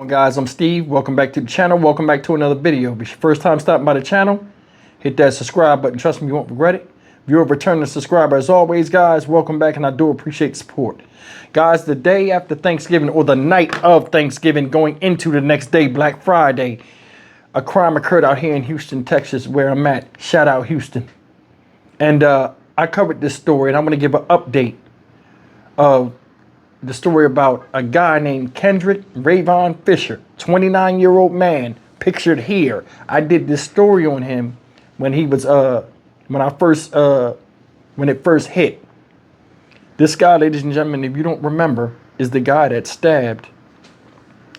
Guys, I'm Steve. Welcome back to the channel. Welcome back to another video. If it's your first time stopping by the channel, hit that subscribe button. Trust me, you won't regret it. If you're a returning subscriber, as always, guys, welcome back, and I do appreciate the support. Guys, the day after Thanksgiving, or the night of Thanksgiving, going into the next day, Black Friday, a crime occurred out here in Houston, Texas, where I'm at. Shout out Houston. And I covered this story, and I'm going to give an update of the story about a guy named Kendrick Rayvon Fisher, 29-year-old man, pictured here. I did this story on him when he was when it first hit. This guy, ladies and gentlemen, if you don't remember, is the guy that stabbed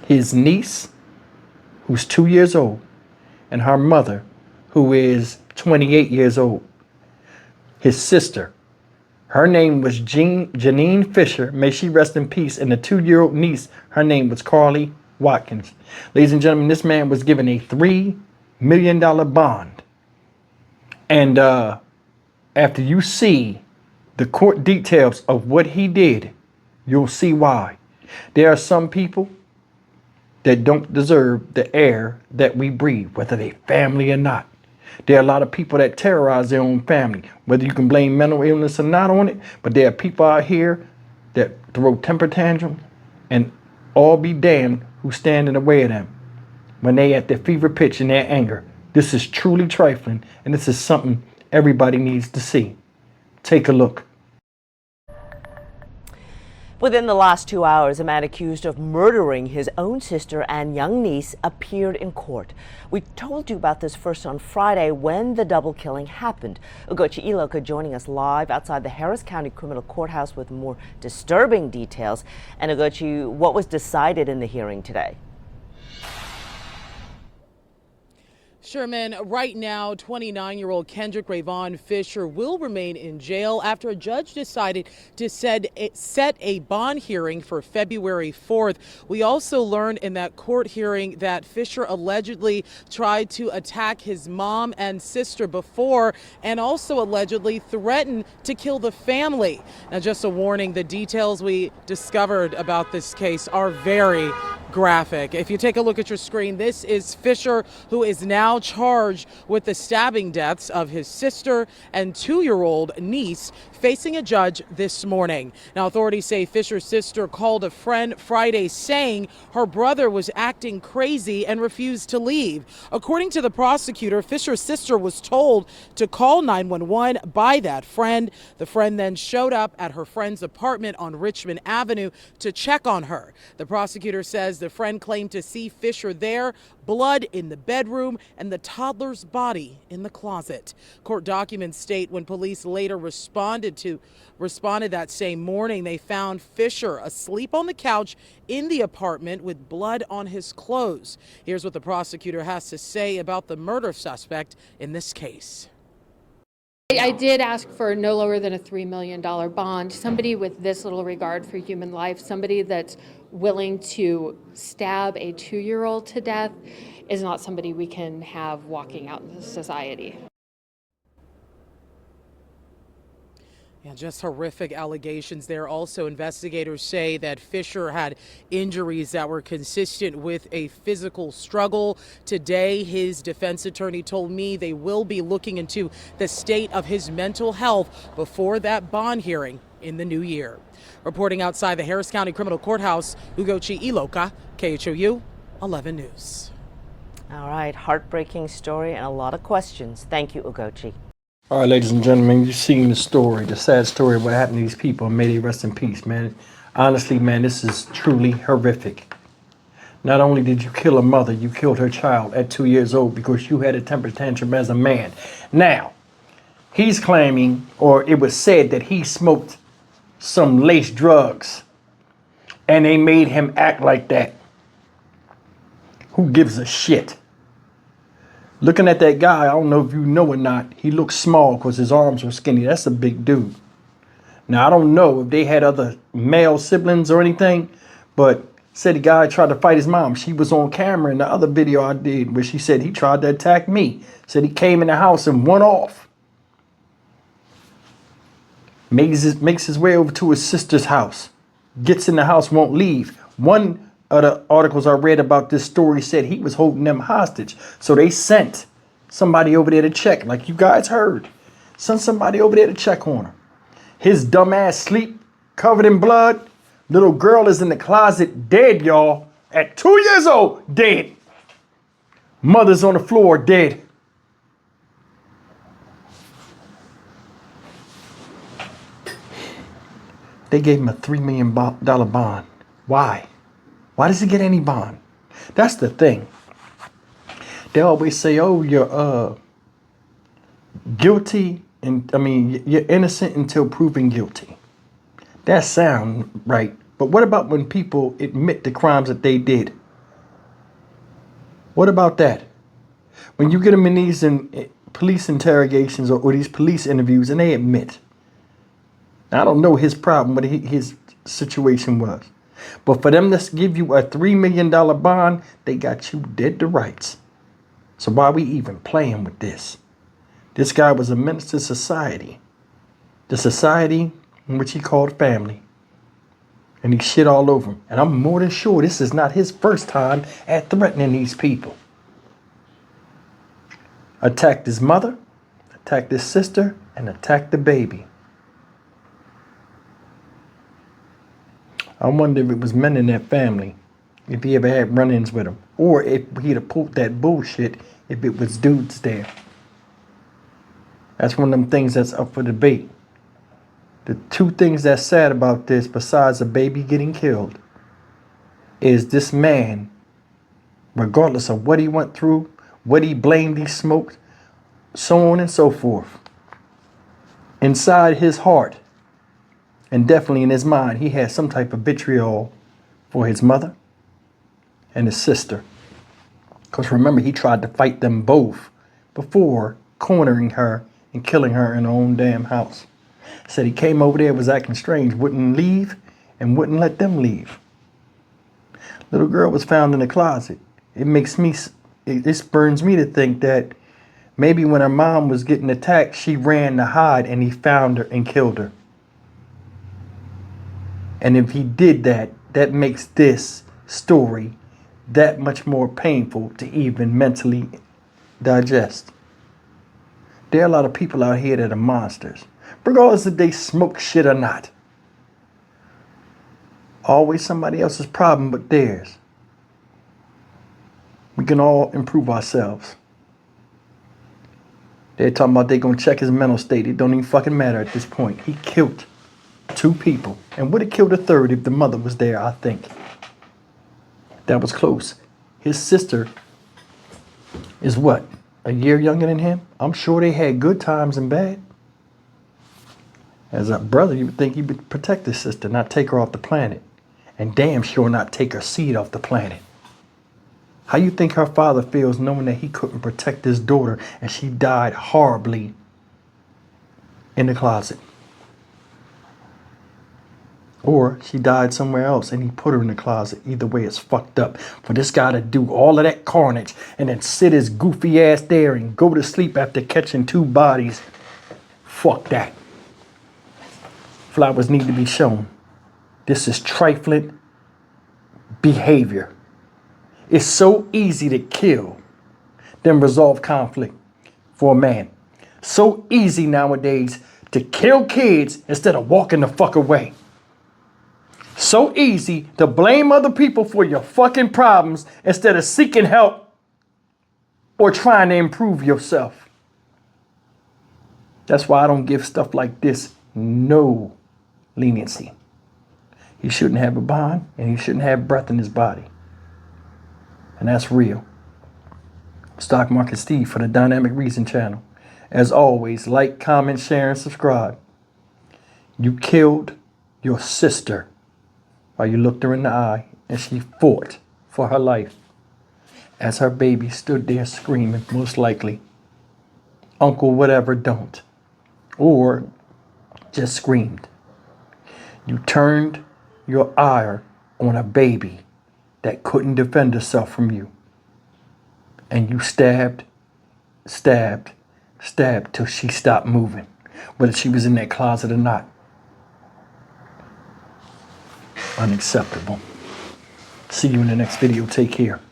his niece, who's 2 years old, and her mother, who is 28 years old. His sister, her name was Janine Fisher. May she rest in peace. And the 2-year-old niece, her name was Carly Watkins. Ladies and gentlemen, this man was given a $3 million bond. And after you see the court details of what he did, you'll see why. There are some people that don't deserve the air that we breathe, whether they're family or not. There are a lot of people that terrorize their own family, whether you can blame mental illness or not on it. But there are people out here that throw temper tantrums, and all be damned who stand in the way of them when they at their fever pitch in their anger. This is truly trifling, and this is something everybody needs to see. Take a look. Within the last 2 hours, a man accused of murdering his own sister and young niece appeared in court. We told you about this first on Friday when the double killing happened. Ugochi Iloka joining us live outside the Harris County Criminal Courthouse with more disturbing details. And Ugochi, what was decided in the hearing today? Sherman, right now, 29-year-old Kendrick Rayvon Fisher will remain in jail after a judge decided to set a bond hearing for February 4th. We also learned in that court hearing that Fisher allegedly tried to attack his mom and sister before, and also allegedly threatened to kill the family. Now, just a warning, the details we discovered about this case are very graphic. If you take a look at your screen, this is Fisher, who is now charged with the stabbing deaths of his sister and 2-year-old niece, facing a judge this morning. Now, authorities say Fisher's sister called a friend Friday saying her brother was acting crazy and refused to leave. According to the prosecutor, Fisher's sister was told to call 911 by that friend. The friend then showed up at her friend's apartment on Richmond Avenue to check on her. The prosecutor says the friend claimed to see Fisher there, blood in the bedroom, and the toddler's body in the closet. Court documents state when police later responded that same morning, they found Fisher asleep on the couch in the apartment with blood on his clothes. Here's what the prosecutor has to say about the murder suspect in this case. I did ask for no lower than a $3 million bond. Somebody with this little regard for human life, somebody that's willing to stab a 2-year-old to death, is not somebody we can have walking out into society. Yeah, just horrific allegations there. Also, investigators say that Fisher had injuries that were consistent with a physical struggle. Today, his defense attorney told me they will be looking into the state of his mental health before that bond hearing in the new year. Reporting outside the Harris County Criminal Courthouse, Ugochi Iloka, KHOU 11 News. All right, heartbreaking story and a lot of questions. Thank you, Ugochi. All right, ladies and gentlemen, you've seen the story, the sad story of what happened to these people. May they rest in peace, man. Honestly, man, this is truly horrific. Not only did you kill a mother, you killed her child at 2 years old because you had a temper tantrum as a man. Now, he's claiming, or it was said, that he smoked some laced drugs and they made him act like that. Who gives a shit? Looking at that guy, I don't know if you know or not, he looks small because his arms were skinny. That's a big dude. Now, I don't know if they had other male siblings or anything, but said the guy tried to fight his mom. She was on camera in the other video I did where she said he tried to attack me. Said he came in the house and went off. Makes his way over to his sister's house. Gets in the house, won't leave. One other articles I read about this story said he was holding them hostage. So they sent somebody over there to check, like you guys heard. Sent somebody over there to check on him. His dumb ass sleep, covered in blood. Little girl is in the closet dead, y'all. At 2 years old, dead. Mother's on the floor, dead. They gave him a $3 million bond. Why? Why does he get any bond? That's the thing. They always say, oh, you're guilty, and you're innocent until proven guilty. That sounds right. But what about when people admit the crimes that they did? What about that? When you get them in these police interrogations or these police interviews and they admit. I don't know his problem, what his situation was. But for them to give you a $3 million bond, they got you dead to rights. So why are we even playing with this? This guy was a menace to society. The society in which he called family. And he shit all over him. And I'm more than sure this is not his first time at threatening these people. Attacked his mother, attacked his sister, and attacked the baby. I wonder if it was men in that family, if he ever had run-ins with them, or if he'd have pulled that bullshit if it was dudes there. That's one of them things that's up for debate. The two things that's sad about this, besides a baby getting killed, is this man, regardless of what he went through, what he blamed, he smoked, so on and so forth. Inside his heart, and definitely in his mind, he had some type of vitriol for his mother and his sister. Because remember, he tried to fight them both before cornering her and killing her in her own damn house. Said he came over there, was acting strange, wouldn't leave, and wouldn't let them leave. Little girl was found in the closet. It burns me to think that maybe when her mom was getting attacked, she ran to hide and he found her and killed her. And if he did that, that makes this story that much more painful to even mentally digest. There are a lot of people out here that are monsters, regardless if they smoke shit or not. Always somebody else's problem but theirs. We can all improve ourselves. They're talking about they're going to check his mental state. It don't even fucking matter at this point. He killed 2 people and would have killed a third if the mother was there, I think. That was close. His sister is what? A year younger than him? I'm sure they had good times and bad. As a brother, you would think he would protect his sister, not take her off the planet. And damn sure not take her seed off the planet. How you think her father feels knowing that he couldn't protect his daughter and she died horribly in the closet? Or she died somewhere else and he put her in the closet. Either way, it's fucked up. For this guy to do all of that carnage and then sit his goofy ass there and go to sleep after catching 2 bodies. Fuck that. Flowers need to be shown. This is trifling behavior. It's so easy to kill than resolve conflict for a man. So easy nowadays to kill kids instead of walking the fuck away. So easy to blame other people for your fucking problems instead of seeking help or trying to improve yourself. That's why I don't give stuff like this no leniency. He shouldn't have a bond and he shouldn't have breath in his body. And that's real. Stock Market Steve for the Dynamic Reason channel. As always, like, comment, share, and subscribe. You killed your sister while you looked her in the eye and she fought for her life as her baby stood there screaming, most likely, Uncle whatever don't, or just screamed. You turned your ire on a baby that couldn't defend herself from you. And you stabbed till she stopped moving, whether she was in that closet or not. Unacceptable. See you in the next video. Take care.